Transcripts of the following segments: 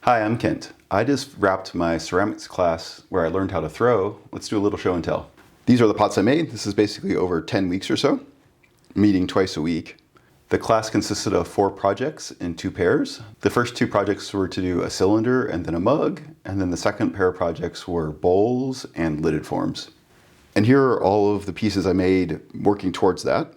Hi, I'm Kent. I just wrapped my ceramics class where I learned how to throw. Let's do a little show and tell. These are the pots I made. This is basically over 10 weeks or so, meeting twice a week. The class consisted of 4 projects in 2 pairs. The first 2 projects were to do a cylinder and then a mug, and then the second pair of projects were bowls and lidded forms. And here are all of the pieces I made working towards that.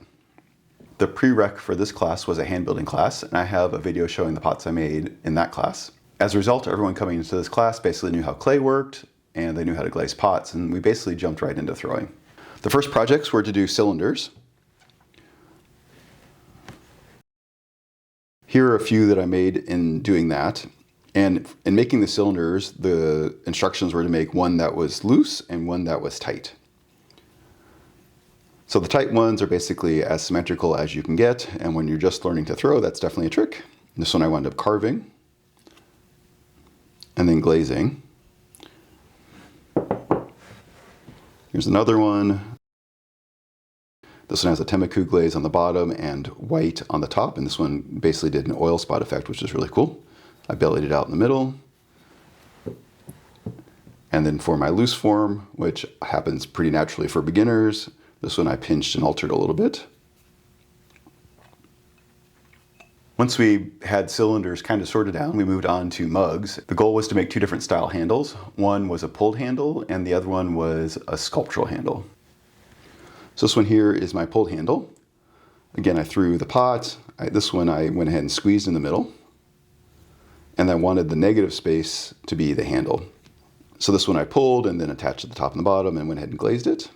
The prereq for this class was a hand building class, and I have a video showing the pots I made in that class. As a result, everyone coming into this class basically knew how clay worked, and they knew how to glaze pots, and we basically jumped right into throwing. The first projects were to do cylinders. Here are a few that I made in doing that. And in making the cylinders, the instructions were to make one that was loose and one that was tight. So the tight ones are basically as symmetrical as you can get, and when you're just learning to throw, that's definitely a trick. This one I wound up carving and then glazing. Here's another one. This one has a Temmaku glaze on the bottom and white on the top, and this one basically did an oil spot effect, which is really cool. I bellied it out in the middle. And then for my loose form, which happens pretty naturally for beginners, this one I pinched and altered a little bit. Once we had cylinders kind of sorted out, we moved on to mugs. The goal was to make 2 different style handles. One was a pulled handle and the other one was a sculptural handle. So this one here is my pulled handle. Again, I threw the pot. This one I went ahead and squeezed in the middle. And I wanted the negative space to be the handle. So this one I pulled and then attached to the top and the bottom and went ahead and glazed it.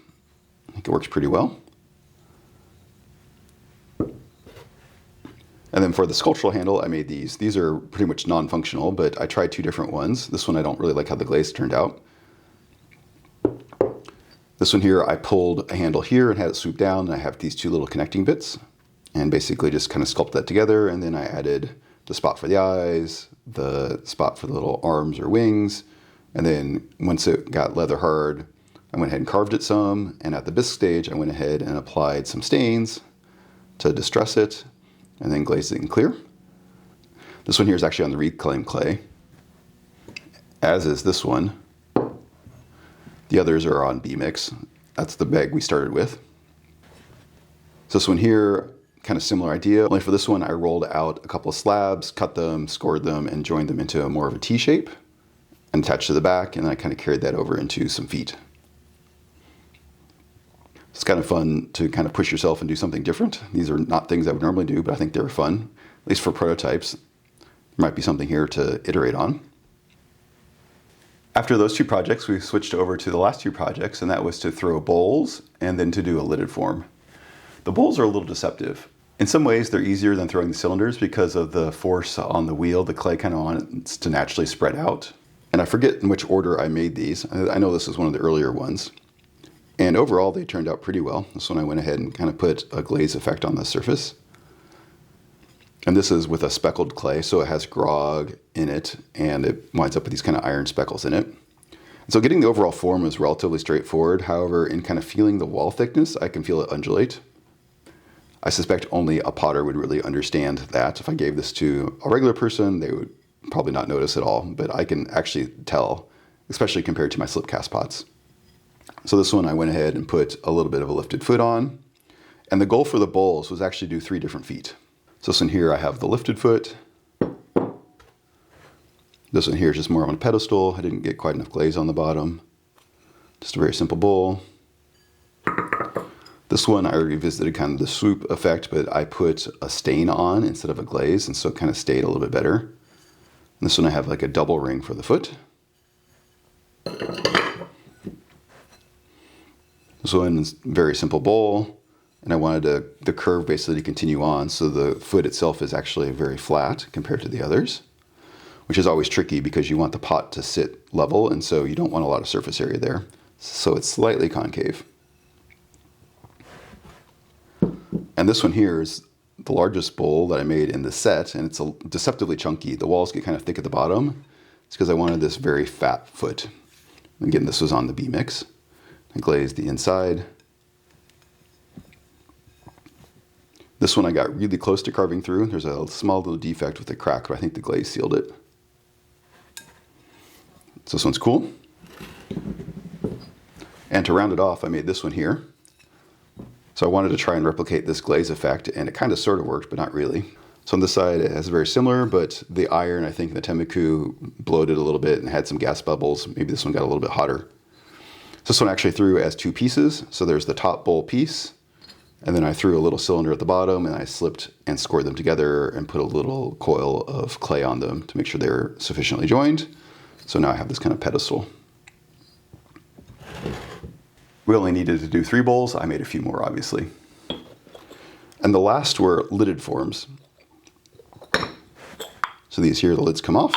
I think it works pretty well. And then for the sculptural handle, I made these. These are pretty much non-functional, but I tried 2 different ones. This one I don't really like how the glaze turned out. This one here, I pulled a handle here and had it swoop down, and I have these 2 little connecting bits, and basically just kind of sculpt that together, and then I added the spot for the eyes, the spot for the little arms or wings, and then once it got leather hard, I went ahead and carved it some, and at the bisque stage, I went ahead and applied some stains to distress it, and then glazed it in clear. This one here is actually on the reclaimed clay, as is this one. The others are on B-Mix. That's the bag we started with. So this one here, kind of similar idea, only for this one I rolled out a couple of slabs, cut them, scored them, and joined them into more of a T shape, and attached to the back, and then I kind of carried that over into some feet. It's kind of fun to kind of push yourself and do something different. These are not things I would normally do, but I think they're fun, at least for prototypes. There might be something here to iterate on. After those 2 projects, we switched over to the last 2 projects, and that was to throw bowls and then to do a lidded form. The bowls are a little deceptive. In some ways, they're easier than throwing the cylinders because of the force on the wheel. The clay kind of wants to naturally spread out. And I forget in which order I made these. I know this is one of the earlier ones. And overall, they turned out pretty well. This one I went ahead and kind of put a glaze effect on the surface. And this is with a speckled clay, so it has grog in it, and it winds up with these kind of iron speckles in it. And so getting the overall form is relatively straightforward. However, in kind of feeling the wall thickness, I can feel it undulate. I suspect only a potter would really understand that. If I gave this to a regular person, they would probably not notice at all, but I can actually tell, especially compared to my slip cast pots. So this one I went ahead and put a little bit of a lifted foot on. And the goal for the bowls was actually to do 3 different feet. So this one here I have the lifted foot. This one here is just more on a pedestal. I didn't get quite enough glaze on the bottom. Just a very simple bowl. This one I revisited kind of the swoop effect, but I put a stain on instead of a glaze, and so it kind of stayed a little bit better. And this one I have like a double ring for the foot. This one is a very simple bowl, and I wanted the curve basically to continue on, so the foot itself is actually very flat compared to the others, which is always tricky because you want the pot to sit level, and so you don't want a lot of surface area there. So it's slightly concave. And this one here is the largest bowl that I made in the set, and it's deceptively chunky. The walls get kind of thick at the bottom. It's because I wanted this very fat foot. Again, this was on the B-Mix. I glazed the inside. This one I got really close to carving through. There's a small little defect with the crack, but I think the glaze sealed it. So this one's cool. And to round it off, I made this one here. So I wanted to try and replicate this glaze effect, and it kind of sort of worked, but not really. So on this side, it has very similar, but the iron, I think the Temmiku bloated a little bit and had some gas bubbles. Maybe this one got a little bit hotter. So this one actually threw as two pieces. So there's the top bowl piece, and then I threw a little cylinder at the bottom, and I slipped and scored them together and put a little coil of clay on them to make sure they're sufficiently joined. So now I have this kind of pedestal. We only needed to do 3 bowls. I made a few more, obviously. And the last were lidded forms. So these here, the lids come off.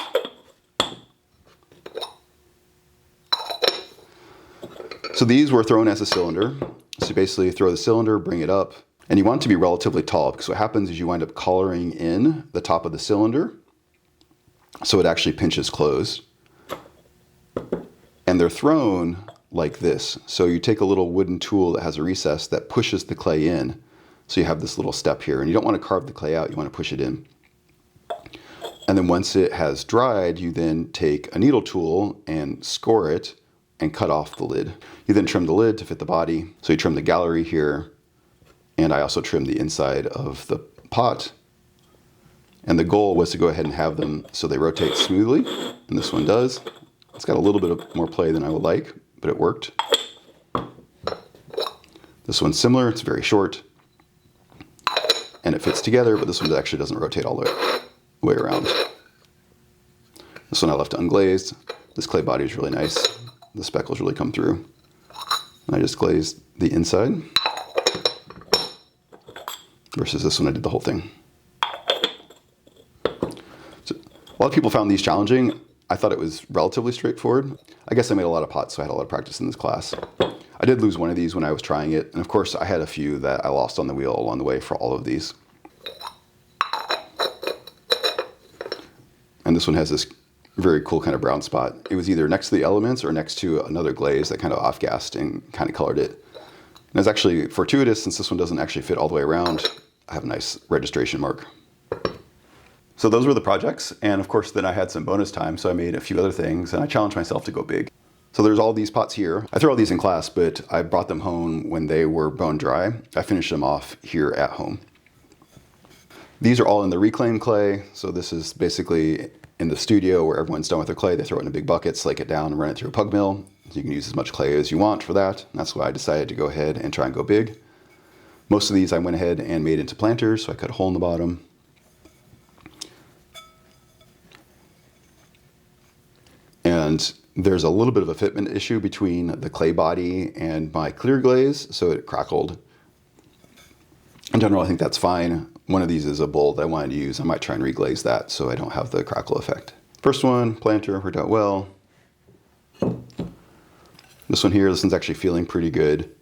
So these were thrown as a cylinder. So basically you throw the cylinder, bring it up, and you want it to be relatively tall, because what happens is you wind up collaring in the top of the cylinder so it actually pinches closed. And they're thrown like this. So you take a little wooden tool that has a recess that pushes the clay in. So you have this little step here, and you don't want to carve the clay out, you want to push it in. And then once it has dried, you then take a needle tool and score it and cut off the lid. You then trim the lid to fit the body. So you trim the gallery here, and I also trimmed the inside of the pot. And the goal was to go ahead and have them so they rotate smoothly, and this one does. It's got a little bit of more play than I would like, but it worked. This one's similar, it's very short, and it fits together, but this one actually doesn't rotate all the way around. This one I left unglazed. This clay body is really nice. The speckles really come through. And I just glazed the inside, versus this one I did the whole thing. So, a lot of people found these challenging. I thought it was relatively straightforward. I guess I made a lot of pots, so I had a lot of practice in this class. I did lose one of these when I was trying it, and of course I had a few that I lost on the wheel along the way for all of these. And this one has this very cool kind of brown spot. It was either next to the elements or next to another glaze that kind of off-gassed and kind of colored it. And it's actually fortuitous, since this one doesn't actually fit all the way around. I have a nice registration mark. So those were the projects, and of course then I had some bonus time, so I made a few other things, and I challenged myself to go big. So there's all these pots here. I threw all these in class, but I brought them home when they were bone dry. I finished them off here at home. These are all in the reclaimed clay, so this is basically in the studio where everyone's done with their clay. They throw it in a big bucket, slake it down, and run it through a pug mill. You can use as much clay as you want for that. And that's why I decided to go ahead and try and go big. Most of these I went ahead and made into planters, so I cut a hole in the bottom. And there's a little bit of a fitment issue between the clay body and my clear glaze, so it crackled. In general, I think that's fine. One of these is a bowl that I wanted to use. I might try and reglaze that so I don't have the crackle effect. First one, planter, worked out well. This one here, this one's actually feeling pretty good.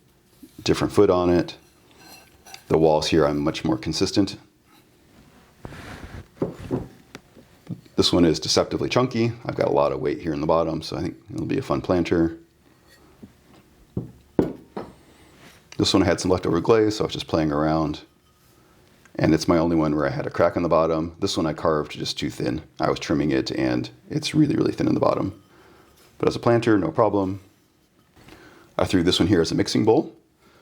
Different foot on it. The walls here, I'm much more consistent. This one is deceptively chunky. I've got a lot of weight here in the bottom, so I think it'll be a fun planter. This one I had some leftover glaze, so I was just playing around. And it's my only one where I had a crack on the bottom. This one I carved just too thin. I was trimming it, and it's really, really thin in the bottom. But as a planter, no problem. I threw this one here as a mixing bowl.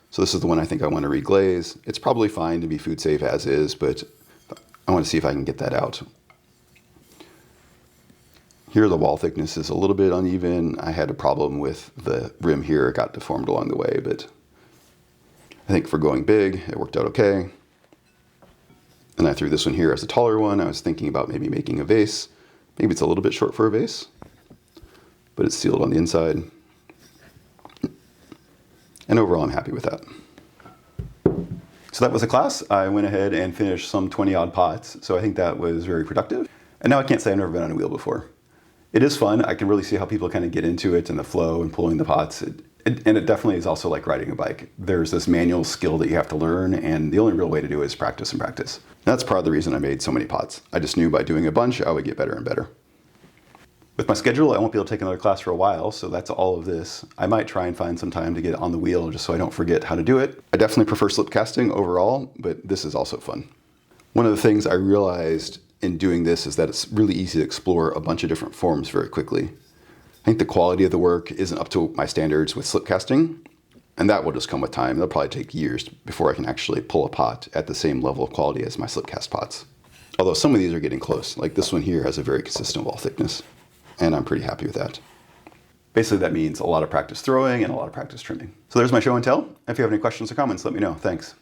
So this is the one I think I want to reglaze. It's probably fine to be food safe as is, but I want to see if I can get that out. Here the wall thickness is a little bit uneven. I had a problem with the rim here. It got deformed along the way, but I think for going big, it worked out okay. And I threw this one here as a taller one. I was thinking about maybe making a vase. Maybe it's a little bit short for a vase, but it's sealed on the inside. And overall, I'm happy with that. So that was a class. I went ahead and finished some 20 odd pots. So I think that was very productive. And now I can't say I've never been on a wheel before. It is fun. I can really see how people kind of get into it and the flow and pulling the pots. And it definitely is also like riding a bike. There's this manual skill that you have to learn, and the only real way to do it is practice and practice. And that's part of the reason I made so many pots. I just knew by doing a bunch, I would get better and better. With my schedule, I won't be able to take another class for a while, so that's all of this. I might try and find some time to get on the wheel just so I don't forget how to do it. I definitely prefer slip casting overall, but this is also fun. One of the things I realized in doing this is that it's really easy to explore a bunch of different forms very quickly. I think the quality of the work isn't up to my standards with slip casting, and that will just come with time. It'll probably take years before I can actually pull a pot at the same level of quality as my slip cast pots. Although some of these are getting close. Like this one here has a very consistent wall thickness, and I'm pretty happy with that. Basically, that means a lot of practice throwing and a lot of practice trimming. So there's my show and tell. If you have any questions or comments, let me know. Thanks.